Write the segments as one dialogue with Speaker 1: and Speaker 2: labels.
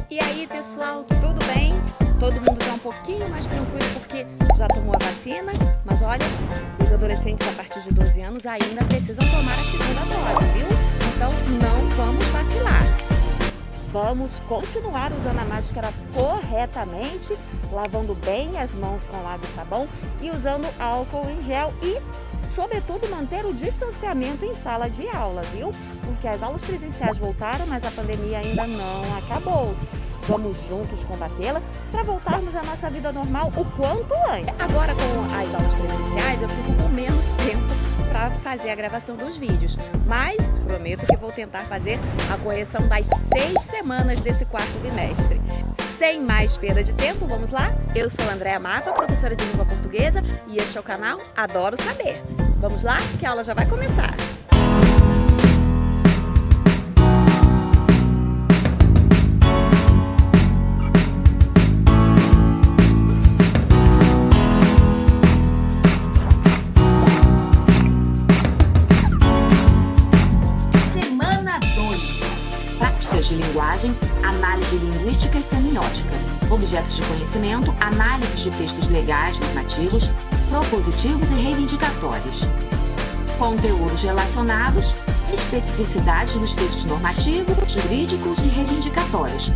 Speaker 1: E aí, pessoal, tudo bem? Todo mundo está um pouquinho mais tranquilo porque já tomou a vacina, mas olha, os adolescentes a partir de 12 anos ainda precisam tomar a segunda dose, viu? Então não vamos vacilar. Vamos continuar usando a máscara corretamente, lavando bem as mãos com água e sabão e usando álcool em gel e, sobretudo, manter o distanciamento em sala de aula, viu? Porque as aulas presenciais voltaram, mas a pandemia ainda não acabou. Vamos juntos combatê-la para voltarmos à nossa vida normal o quanto antes. Agora, com as aulas presenciais, eu fico com menos tempo para fazer a gravação dos vídeos, mas prometo que vou tentar fazer a correção das 6 semanas desse quarto bimestre. Sem mais perda de tempo, vamos lá? Eu sou a Andréa Mata, professora de língua portuguesa, e este é o canal Adoro Saber. Vamos lá, que a aula já vai começar.
Speaker 2: Práticas de linguagem, análise linguística e semiótica, objetos de conhecimento, análise de textos legais, normativos, propositivos e reivindicatórios. Conteúdos relacionados, especificidades dos textos normativos, jurídicos e reivindicatórios.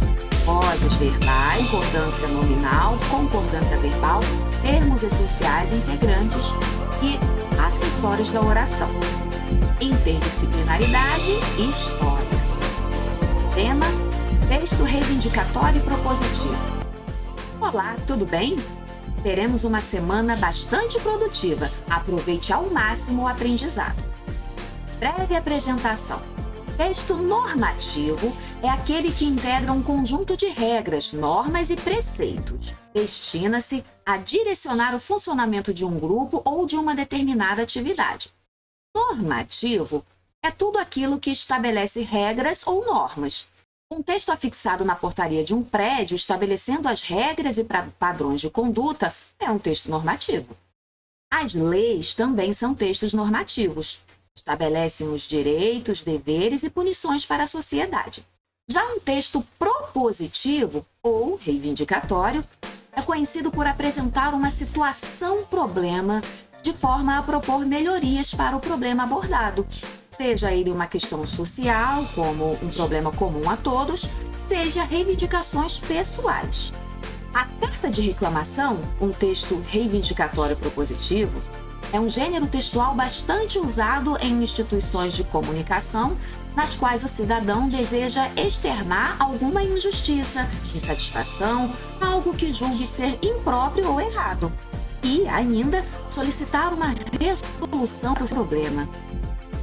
Speaker 2: Vozes verbais, concordância nominal, concordância verbal, termos essenciais integrantes e acessórios da oração. Interdisciplinaridade e história. Tema: texto reivindicatório e propositivo. Olá, tudo bem? Teremos uma semana bastante produtiva. Aproveite ao máximo o aprendizado. Breve apresentação. Texto normativo é aquele que integra um conjunto de regras, normas e preceitos. Destina-se a direcionar o funcionamento de um grupo ou de uma determinada atividade. Normativo é tudo aquilo que estabelece regras ou normas. Um texto afixado na portaria de um prédio estabelecendo as regras e padrões de conduta é um texto normativo. As leis também são textos normativos. Estabelecem os direitos, deveres e punições para a sociedade. Já um texto propositivo ou reivindicatório é conhecido por apresentar uma situação-problema de forma a propor melhorias para o problema abordado, seja ele uma questão social, como um problema comum a todos, seja reivindicações pessoais. A carta de reclamação, um texto reivindicatório propositivo, é um gênero textual bastante usado em instituições de comunicação, nas quais o cidadão deseja externar alguma injustiça, insatisfação, algo que julgue ser impróprio ou errado. E, ainda, solicitar uma resolução para o problema.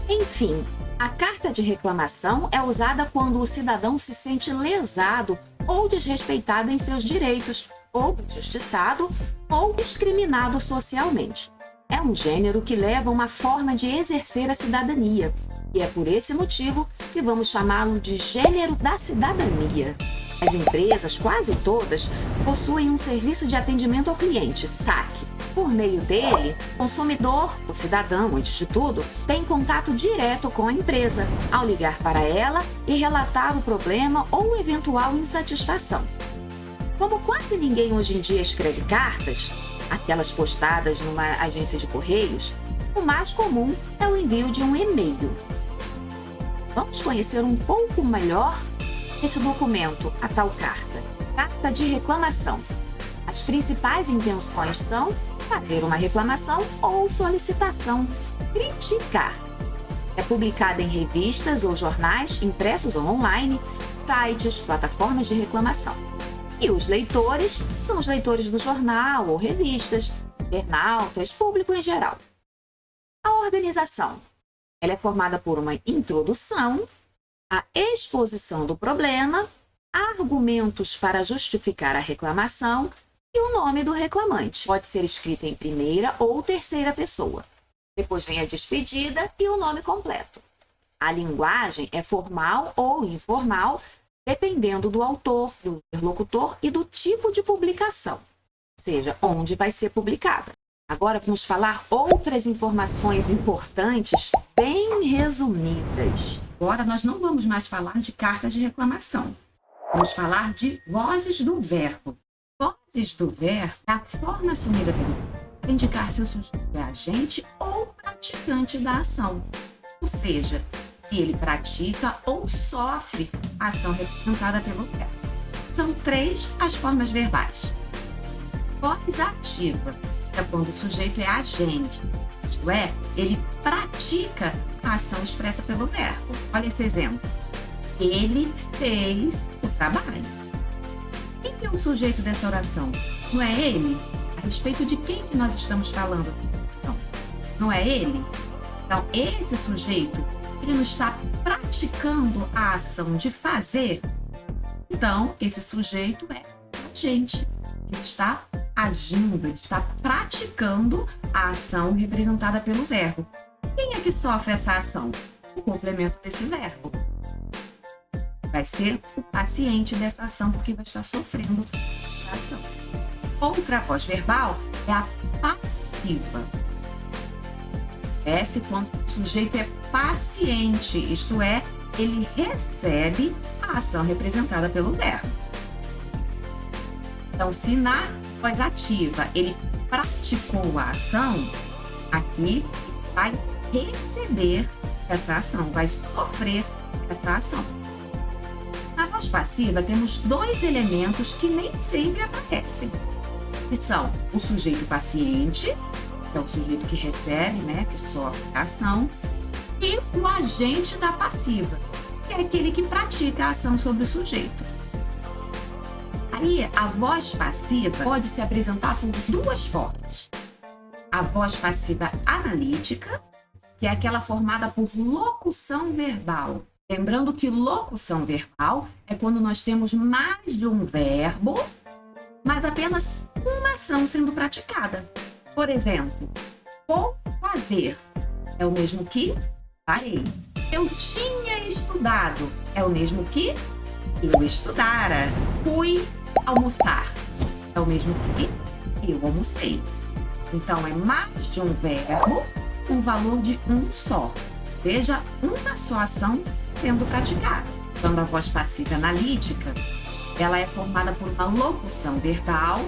Speaker 2: Enfim, a carta de reclamação é usada quando o cidadão se sente lesado ou desrespeitado em seus direitos, ou injustiçado ou discriminado socialmente. É um gênero que leva uma forma de exercer a cidadania, e é por esse motivo que vamos chamá-lo de gênero da cidadania. As empresas, quase todas, possuem um serviço de atendimento ao cliente, SAC. Por meio dele, o consumidor, o cidadão, antes de tudo, tem contato direto com a empresa, ao ligar para ela e relatar o problema ou eventual insatisfação. Como quase ninguém hoje em dia escreve cartas, aquelas postadas numa agência de correios, o mais comum é o envio de um e-mail. Vamos conhecer um pouco melhor esse documento, a tal carta. Carta de reclamação. As principais intenções são fazer uma reclamação ou solicitação, criticar. É publicada em revistas ou jornais, impressos ou online, sites, plataformas de reclamação. E os leitores são os leitores do jornal ou revistas, internautas, público em geral. A organização. Ela é formada por uma introdução, a exposição do problema, argumentos para justificar a reclamação e o nome do reclamante. Pode ser escrito em primeira ou terceira pessoa. Depois vem a despedida e o nome completo. A linguagem é formal ou informal, dependendo do autor, do interlocutor e do tipo de publicação, ou seja, onde vai ser publicada. Agora vamos falar outras informações importantes, bem resumidas. Agora nós não vamos mais falar de cartas de reclamação. Vamos falar de vozes do verbo. Vozes do verbo é a forma assumida pelo para indicar se o sujeito é agente ou praticante da ação. Ou seja, se ele pratica ou sofre a ação representada pelo verbo. São 3 as formas verbais. Voz ativa é quando o sujeito é agente, isto é, ele pratica a ação expressa pelo verbo. Olha esse exemplo. Ele fez o trabalho. Quem é o sujeito dessa oração? Não é ele? A respeito de quem que nós estamos falando? Não é ele? Então, esse sujeito, ele não está praticando a ação de fazer. Então, esse sujeito é agente. Ele está agindo, ele está praticando a ação representada pelo verbo. Quem é que sofre essa ação? O complemento desse verbo. Vai ser o paciente dessa ação, porque vai estar sofrendo essa ação. Outra voz verbal é a passiva. Acontece quando o sujeito é paciente, isto é, ele recebe a ação representada pelo verbo. Então, se na voz ativa ele praticou a ação, aqui vai receber essa ação, vai sofrer essa ação. Na voz passiva, temos 2 elementos que nem sempre aparecem, que são o sujeito paciente, que é o sujeito que recebe, que sofre a ação, e o agente da passiva, que é aquele que pratica a ação sobre o sujeito. Aí, a voz passiva pode se apresentar por 2 formas. A voz passiva analítica, que é aquela formada por locução verbal. Lembrando que locução verbal é quando nós temos mais de um verbo, mas apenas uma ação sendo praticada. Por exemplo, vou fazer é o mesmo que farei. Eu tinha estudado é o mesmo que eu estudara. Fui almoçar é o mesmo que eu almocei. Então, é mais de um verbo, um valor de um só, seja uma só ação sendo praticada. Quando a voz passiva analítica, ela é formada por uma locução verbal,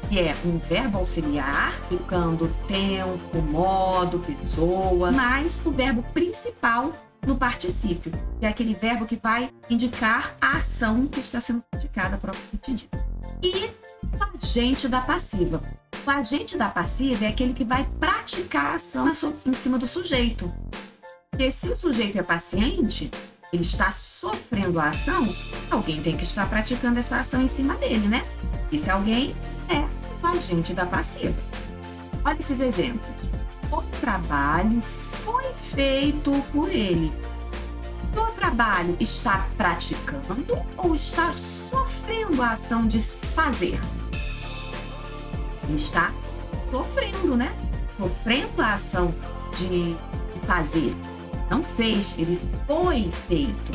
Speaker 2: que é um verbo auxiliar, indicando tempo, modo, pessoa, mais o verbo principal no particípio, que é aquele verbo que vai indicar a ação que está sendo praticada propriamente dita. E o agente da passiva. O agente da passiva é aquele que vai praticar a ação em cima do sujeito. Porque se o sujeito é paciente, ele está sofrendo a ação, alguém tem que estar praticando essa ação em cima dele, né? Esse alguém é o agente da passiva. Olha esses exemplos. O trabalho foi feito por ele. O trabalho está praticando ou está sofrendo a ação de fazer? Ele está sofrendo, né? Sofrendo a ação de fazer. Não fez, ele foi feito.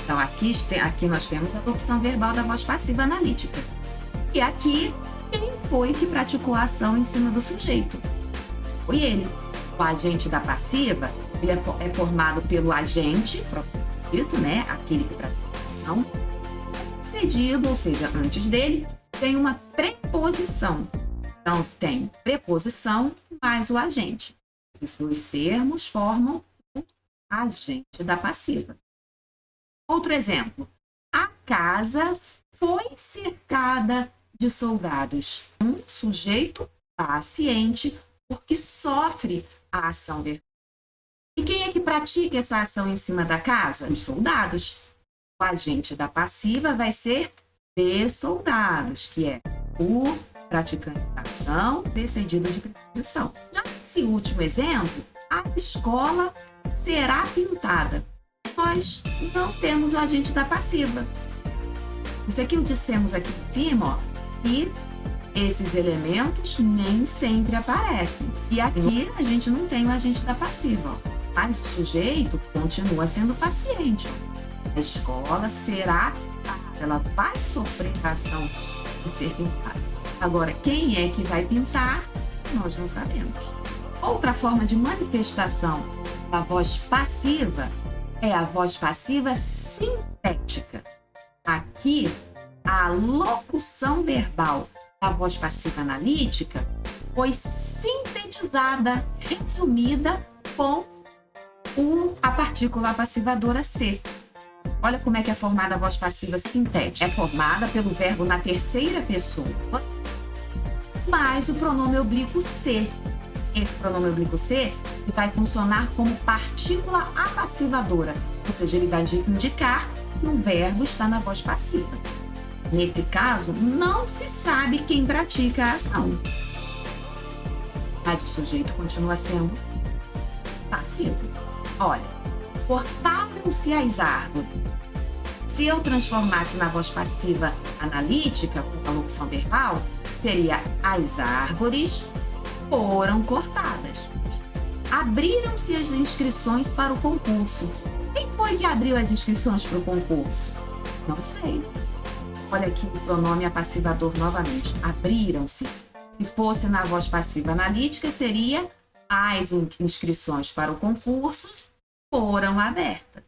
Speaker 2: Então, aqui nós temos a locução verbal da voz passiva analítica. E aqui, quem foi que praticou a ação em cima do sujeito? Foi ele. O agente da passiva, ele é formado pelo agente, dito, aquele que pratica a ação, cedido, ou seja, antes dele, tem uma preposição. Então, tem preposição mais o agente. Esses 2 termos formam o agente da passiva. Outro exemplo. A casa foi cercada de soldados. Um sujeito paciente porque sofre a ação verbal. E quem é que pratica essa ação em cima da casa? Os soldados. O agente da passiva vai ser de soldados, que é o praticante da ação precedido de preposição. Já nesse último exemplo, a escola será pintada. Nós não temos o agente da passiva. Isso aqui dissemos aqui em cima, que esses elementos nem sempre aparecem. E aqui a gente não tem o agente da passiva, mas o sujeito continua sendo paciente. A escola será pintada, ela vai sofrer a ação de ser pintada. Agora, quem é que vai pintar, nós não sabemos. Outra forma de manifestação da voz passiva é a voz passiva sintética. Aqui, a locução verbal da voz passiva analítica foi sintetizada, resumida com a partícula passivadora ser. Olha como é que é formada a voz passiva sintética. É formada pelo verbo na terceira pessoa, mais o pronome oblíquo ser. Esse pronome oblíquo ser vai funcionar como partícula apassivadora, ou seja, ele vai indicar que o verbo está na voz passiva. Nesse caso, não se sabe quem pratica a ação, mas o sujeito continua sendo passivo. Olha, cortavam-se as árvores. Se eu transformasse na voz passiva analítica, com a locução verbal, seria as árvores foram cortadas. Abriram-se as inscrições para o concurso. Quem foi que abriu as inscrições para o concurso? Não sei. Olha aqui o pronome apassivador novamente. Abriram-se. Se fosse na voz passiva analítica, seria as inscrições para o concurso foram abertas.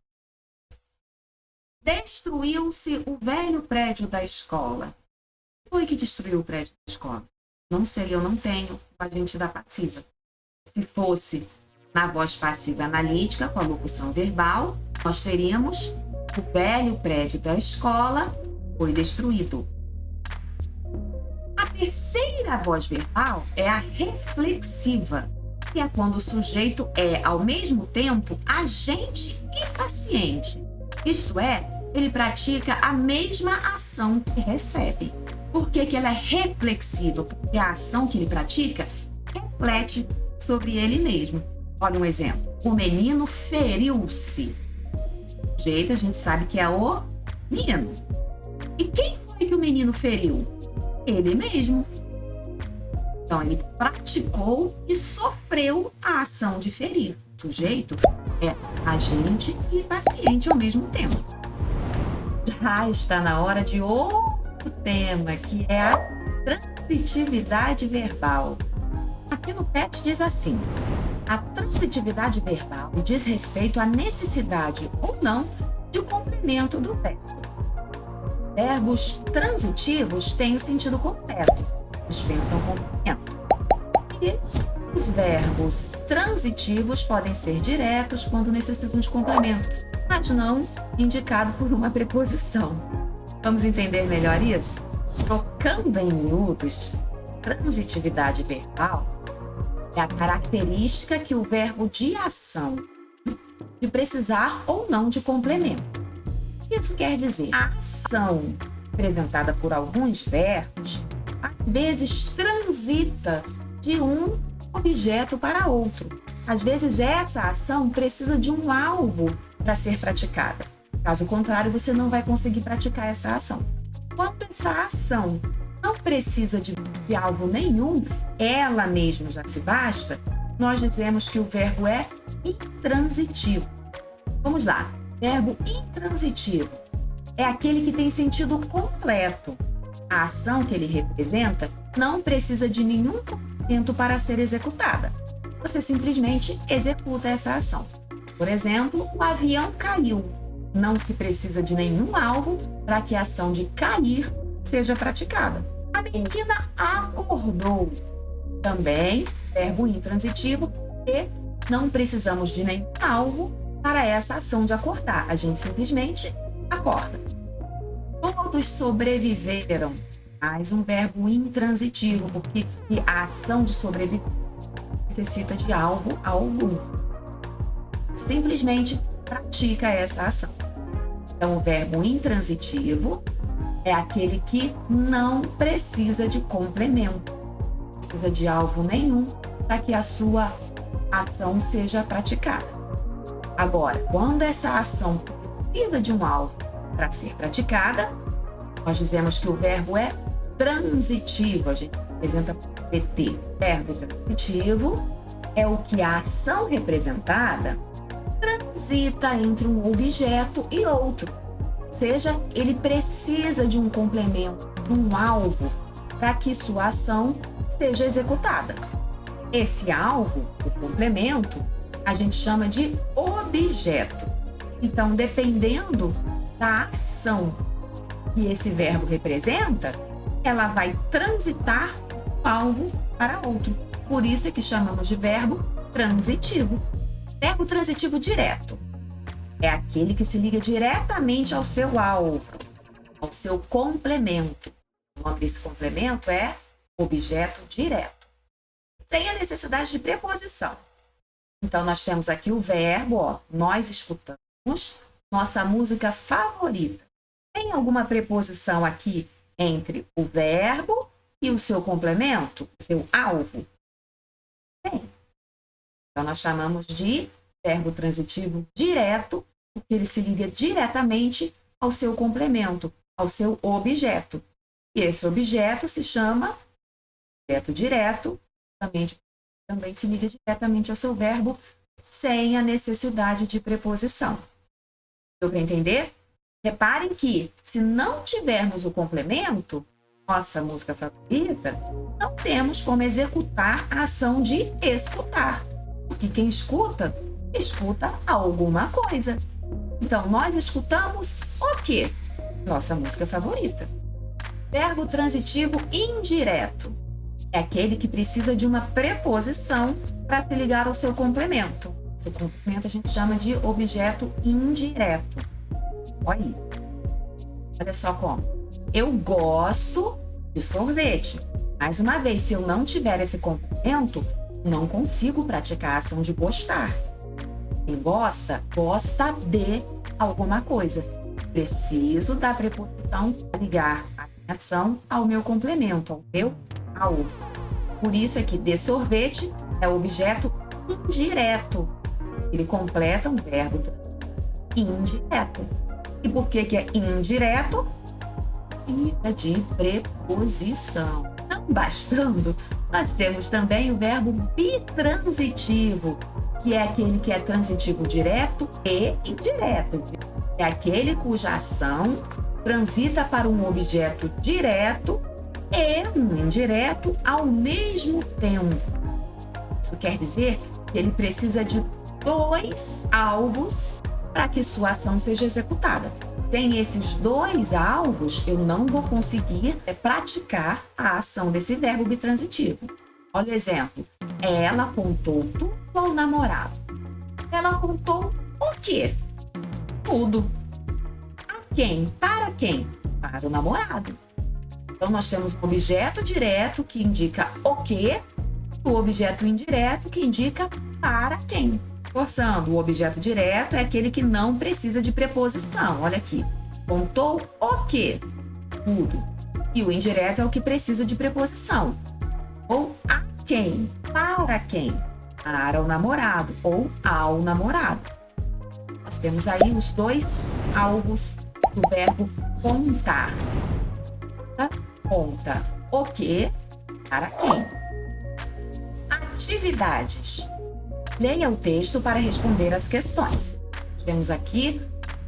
Speaker 2: Destruiu-se o velho prédio da escola. Quem foi que destruiu o prédio da escola? Não sei, eu não tenho o agente da passiva. Se fosse na voz passiva analítica, com a locução verbal, nós teríamos o velho prédio da escola foi destruído. A terceira voz verbal é a reflexiva, que é quando o sujeito é, ao mesmo tempo, agente e paciente. Isto é, ele pratica a mesma ação que recebe. Por que ela é reflexiva? Porque a ação que ele pratica reflete sobre ele mesmo. Olha um exemplo. O menino feriu-se. O jeito a gente sabe que é o menino. E quem foi que o menino feriu? Ele mesmo. Então, ele praticou e sofreu a ação de ferir. O sujeito é agente e paciente ao mesmo tempo. Já está na hora de outro tema, que é a transitividade verbal. Aqui no PET diz assim: a transitividade verbal diz respeito à necessidade ou não de complemento do verbo. Verbos transitivos têm o sentido completo, dispensam complemento. E os verbos transitivos podem ser diretos quando necessitam de complemento, mas não indicado por uma preposição. Vamos entender melhor isso? Trocando em miúdos, transitividade verbal é a característica que o verbo de ação, de precisar ou não de complemento. Isso quer dizer, a ação apresentada por alguns verbos, às vezes transita de um objeto para outro. Às vezes essa ação precisa de um alvo para ser praticada. Caso contrário, você não vai conseguir praticar essa ação. Quando essa ação não precisa de alvo nenhum, ela mesma já se basta, nós dizemos que o verbo é intransitivo. Vamos lá. Verbo intransitivo é aquele que tem sentido completo. A ação que ele representa não precisa de nenhum complemento para ser executada. Você simplesmente executa essa ação. Por exemplo, o avião caiu. Não se precisa de nenhum alvo para que a ação de cair seja praticada. A menina acordou. Também verbo intransitivo, e não precisamos de nenhum alvo para essa ação de acordar. A gente simplesmente acorda. Todos sobreviveram. Mais um verbo intransitivo, porque a ação de sobreviver necessita de algo algum. Simplesmente pratica essa ação. Então, o verbo intransitivo é aquele que não precisa de complemento, não precisa de alvo nenhum para que a sua ação seja praticada. Agora, quando essa ação precisa de um alvo para ser praticada, nós dizemos que o verbo é transitivo. A gente apresenta PT. Verbo transitivo é o que a ação representada transita entre um objeto e outro. Ou seja, ele precisa de um complemento, de um alvo, para que sua ação seja executada. Esse alvo, o complemento, a gente chama de objeto. Então, dependendo da ação que esse verbo representa, ela vai transitar do alvo para outro. Por isso é que chamamos de verbo transitivo. Verbo transitivo direto é aquele que se liga diretamente ao seu alvo, ao seu complemento. O nome desse complemento é objeto direto, sem a necessidade de preposição. Então, nós temos aqui o verbo, ó, nós escutamos nossa música favorita. Tem alguma preposição aqui entre o verbo e o seu complemento, o seu alvo? Tem. Então, nós chamamos de verbo transitivo direto, porque ele se liga diretamente ao seu complemento, ao seu objeto. E esse objeto se chama objeto direto, também se liga diretamente ao seu verbo, sem a necessidade de preposição. Deu para entender? Reparem que, se não tivermos o complemento, nossa música favorita, não temos como executar a ação de escutar. Porque quem escuta, escuta alguma coisa. Então, nós escutamos o quê? Nossa música favorita. Verbo transitivo indireto é aquele que precisa de uma preposição para se ligar ao seu complemento. Seu complemento a gente chama de objeto indireto. Olha só como. Eu gosto de sorvete. Mais uma vez, se eu não tiver esse complemento, não consigo praticar a ação de gostar. Quem gosta, gosta de alguma coisa. Preciso da preposição para ligar a minha ação ao meu complemento, ao meu alvo. Por isso é que de sorvete é objeto indireto. Ele completa um verbo indireto. E por que é indireto? Precisa de preposição. Não bastando, nós temos também o verbo bitransitivo, que é aquele que é transitivo direto e indireto. É aquele cuja ação transita para um objeto direto e um indireto ao mesmo tempo. Isso quer dizer que ele precisa de dois alvos para que sua ação seja executada. Sem esses dois alvos, eu não vou conseguir praticar a ação desse verbo bitransitivo. Olha o exemplo. Ela contou tudo ao namorado. Ela contou o quê? Tudo. A quem? Para quem? Para o namorado. Então, nós temos o objeto direto, que indica o quê, e o objeto indireto, que indica para quem. Forçando, o objeto direto é aquele que não precisa de preposição. Olha aqui. Contou o quê? Tudo. E o indireto é o que precisa de preposição. Ou a quem? Para quem? Para o namorado ou ao namorado. Nós temos aí os dois alvos do verbo contar. Conta o quê? Para quem? Atividades. Leia o texto para responder as questões. Temos aqui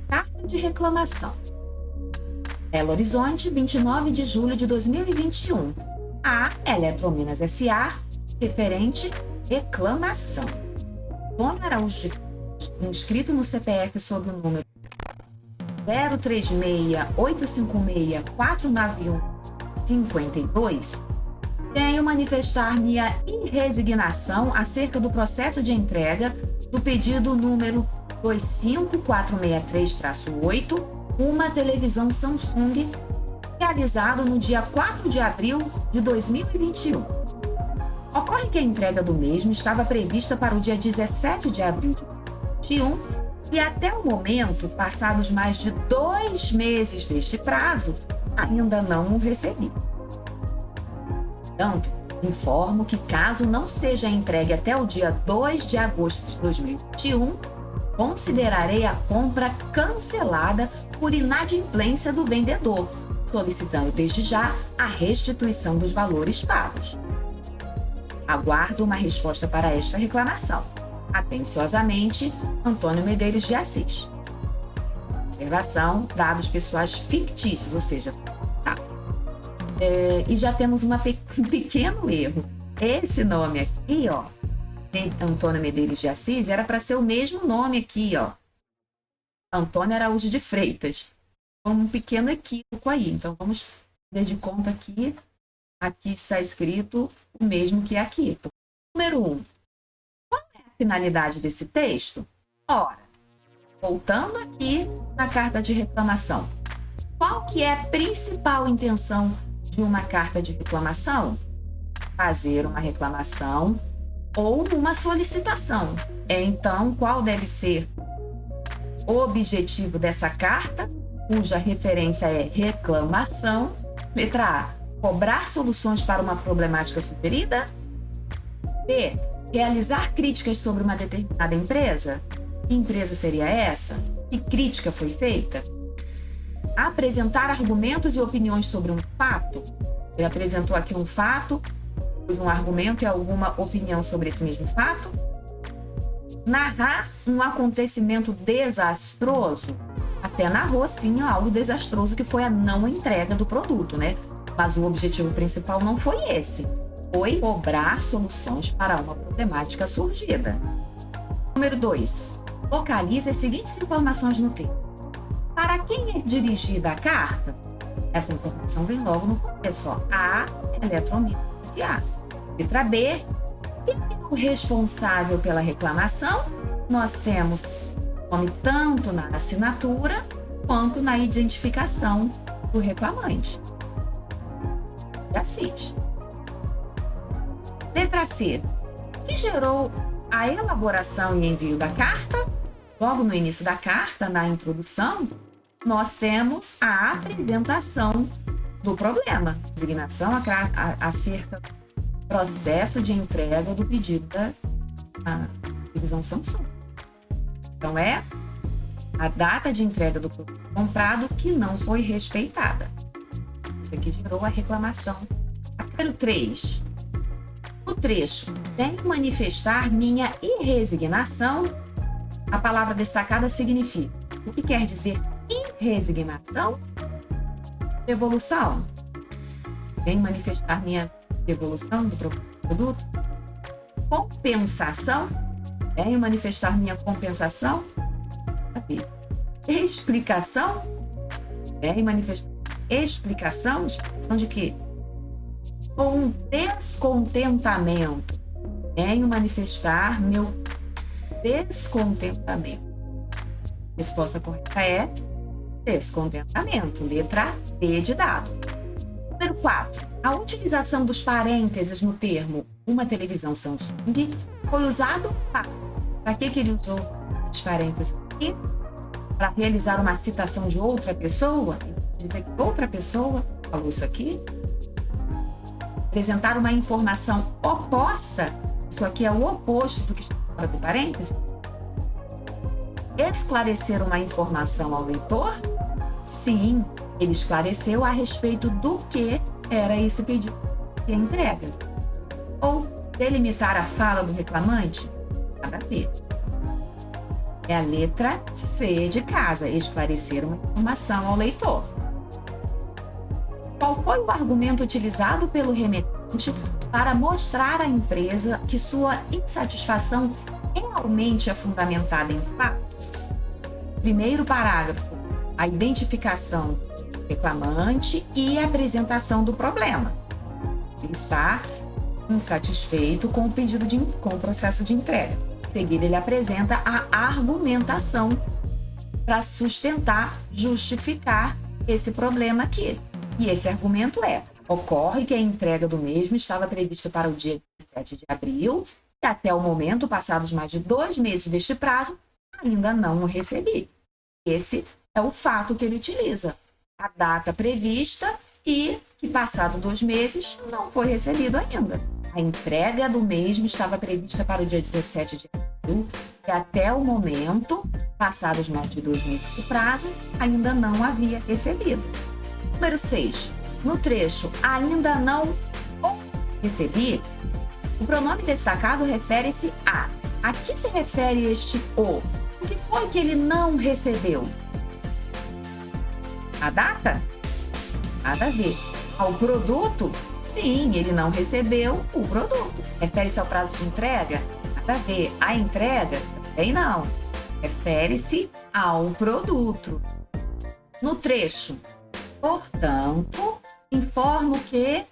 Speaker 2: carta de reclamação. Belo Horizonte, 29 de julho de 2021. A Eletrominas S.A. Referente reclamação. Antônio Araújo de Freitas, inscrito no CPF sob o número 036-856-491-52, venho manifestar minha irresignação acerca do processo de entrega do pedido número 25463-8, uma televisão Samsung, realizado no dia 4 de abril de 2021. Ocorre que a entrega do mesmo estava prevista para o dia 17 de abril de 2021 e até o momento, passados mais de 2 meses deste prazo, ainda não o recebi. Portanto, informo que caso não seja entregue até o dia 2 de agosto de 2021, considerarei a compra cancelada por inadimplência do vendedor, solicitando desde já a restituição dos valores pagos. Aguardo uma resposta para esta reclamação. Atenciosamente, Antônio Medeiros de Assis. Observação, dados pessoais fictícios, ou seja, e já temos um pequeno erro. Esse nome aqui, ó, Antônio Medeiros de Assis, era para ser o mesmo nome aqui, ó. Antônio Araújo de Freitas. um pequeno equívoco aí. Então, vamos fazer de conta que aqui está escrito o mesmo que aqui. Número 1. Qual é a finalidade desse texto? Ora, voltando aqui na carta de reclamação. Qual que é a principal intenção de uma carta de reclamação? Fazer uma reclamação ou uma solicitação. Então, qual deve ser o objetivo dessa carta, cuja referência é reclamação? Letra A, cobrar soluções para uma problemática sugerida. B, realizar críticas sobre uma determinada empresa. Que empresa seria essa? Que crítica foi feita? Apresentar argumentos e opiniões sobre um fato. Ele apresentou aqui um fato, pôs um argumento e alguma opinião sobre esse mesmo fato. Narrar um acontecimento desastroso. Até narrou, sim, algo desastroso que foi a não entrega do produto, né? Mas o objetivo principal não foi esse. Foi cobrar soluções para uma problemática surgida. Número 2. Localize as seguintes informações no texto. Para quem é dirigida a carta? Essa informação vem logo no começo. A, eletromídia A. Letra B, quem é o responsável pela reclamação? Nós temos nome tanto na assinatura quanto na identificação do reclamante. E assiste. Letra C, que gerou a elaboração e envio da carta? Logo no início da carta, na introdução, nós temos a apresentação do problema, designação acerca do processo de entrega do pedido da divisão Samsung. Então, é a data de entrega do produto comprado que não foi respeitada. Isso aqui gerou a reclamação. Número 3. No trecho, venho manifestar minha irresignação. A palavra destacada significa. O que quer dizer irresignação? Devolução. Venho manifestar minha devolução do produto. Compensação. Venho manifestar minha compensação. Explicação. Venho manifestar explicação. Explicação de quê? Com descontentamento. Venho manifestar meu descontentamento. Resposta correta é descontentamento. Letra D de dado. Número 4. A utilização dos parênteses no termo uma televisão Samsung foi usado para que ele usou esses parênteses aqui? Para realizar uma citação de outra pessoa? Dizer que outra pessoa falou isso aqui? Apresentar uma informação oposta? Isso aqui é o oposto do que está fora do parêntese? Esclarecer uma informação ao leitor? Sim, ele esclareceu a respeito do que era esse pedido de entrega. Ou delimitar a fala do reclamante? Nada a ver. É a letra C de casa, esclarecer uma informação ao leitor. Qual foi o argumento utilizado pelo remetente para mostrar à empresa que sua insatisfação realmente é fundamentada em fatos? Primeiro parágrafo, a identificação do reclamante e a apresentação do problema. Ele está insatisfeito com o com o processo de entrega. Em seguida, ele apresenta a argumentação para sustentar, justificar esse problema aqui. E esse argumento é: ocorre que a entrega do mesmo estava prevista para o dia 17 de abril e até o momento, passados mais de 2 meses deste prazo, ainda não o recebi. Esse é o fato que ele utiliza. A data prevista e que, passado 2 meses, não foi recebido ainda. A entrega do mesmo estava prevista para o dia 17 de abril e até o momento, passados mais de 2 meses do prazo, ainda não havia recebido. Número 6. No trecho ainda não recebi, o pronome destacado refere-se a. A que se refere este o? O que foi que ele não recebeu? A data? Nada a ver. Ao produto? Sim, ele não recebeu o produto. Refere-se ao prazo de entrega? Nada a ver. A entrega? Também não. Refere-se ao produto. No trecho, portanto, informo que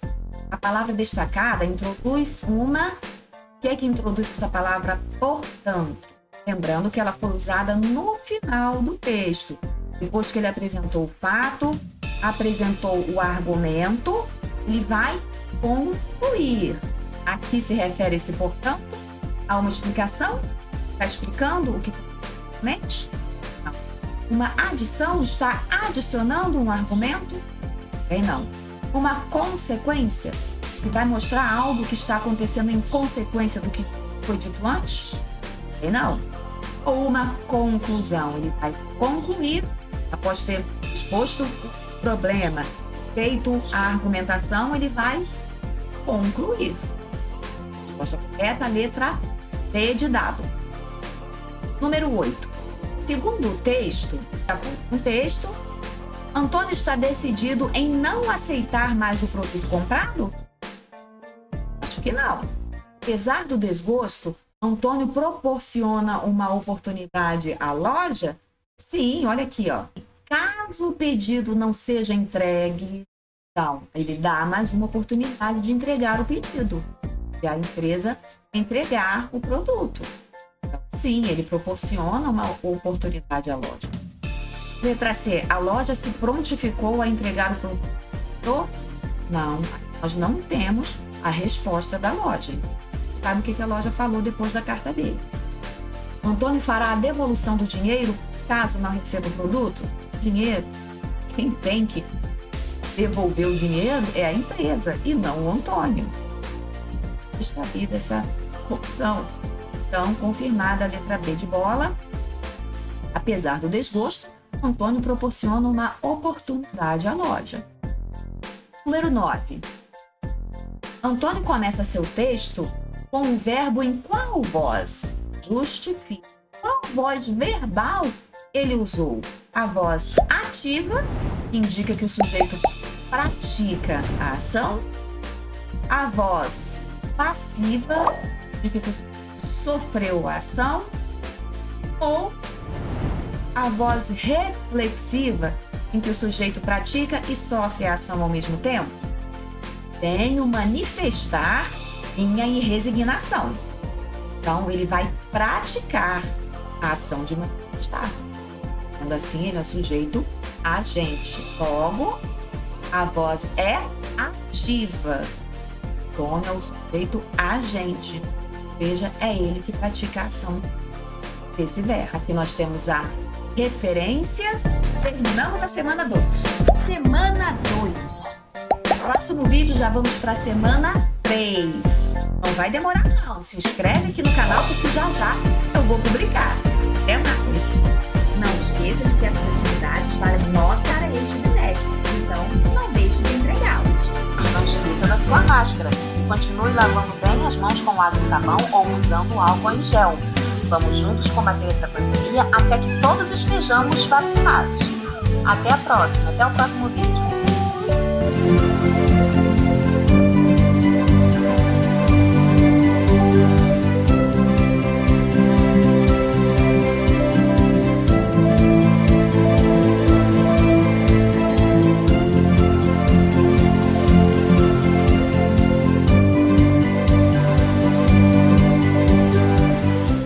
Speaker 2: a palavra destacada introduz uma... O que é que introduz essa palavra portanto? Lembrando que ela foi usada no final do texto. Depois que ele apresentou o fato, apresentou o argumento, ele vai concluir. Aqui se refere esse portanto a uma explicação? Está explicando o que mente? Uma adição está adicionando um argumento? Bem, não. Uma consequência que vai mostrar algo que está acontecendo em consequência do que foi dito antes? Bem, não. Ou uma conclusão. Ele vai concluir, após ter exposto o problema, feito a argumentação, ele vai concluir. Resposta correta, letra B de dado. Número 8. Segundo o texto, Antônio está decidido em não aceitar mais o produto comprado? Acho que não. Apesar do desgosto, Antônio proporciona uma oportunidade à loja? Sim, olha aqui, ó. Caso o pedido não seja entregue, então, ele dá mais uma oportunidade de entregar o pedido e a empresa entregar o produto. Então, sim, ele proporciona uma oportunidade à loja. Letra C. A loja se prontificou a entregar o produto? Não, nós não temos a resposta da loja. Sabe o que a loja falou depois da carta dele? Antônio fará a devolução do dinheiro caso não receba o produto? Dinheiro. Quem tem que devolver o dinheiro é a empresa e não o Antônio. Está viva essa opção. Então, confirmada a letra B de bola. Apesar do desgosto, Antônio proporciona uma oportunidade à loja. Número 9. Antônio começa seu texto com o verbo em qual voz? Justifica. Qual voz verbal ele usou? A voz ativa, que indica que o sujeito pratica a ação. A voz passiva, indica que o sujeito sofreu a ação. Ou a voz reflexiva, em que o sujeito pratica e sofre a ação ao mesmo tempo? Venho manifestar minha resignação. Então, ele vai praticar a ação de manifestar. Sendo assim, ele é sujeito agente. Logo, a voz é ativa. Antônio é o sujeito agente. Ou seja, é ele que pratica a ação desse verbo. Aqui nós temos a referência. Terminamos a semana 2. Semana 2. Próximo vídeo já vamos para a semana 3. Não vai demorar não. Se inscreve aqui no canal porque já eu vou publicar. Até mais. Não esqueça de que essas atividades valem nota para este bimestre. Então, não deixe de entregá-las.
Speaker 3: Não esqueça da sua máscara. E continue lavando bem as mãos com água e sabão ou usando álcool em gel. Vamos juntos combater essa pandemia até que todos estejamos vacinados. Até a próxima. Até o próximo vídeo.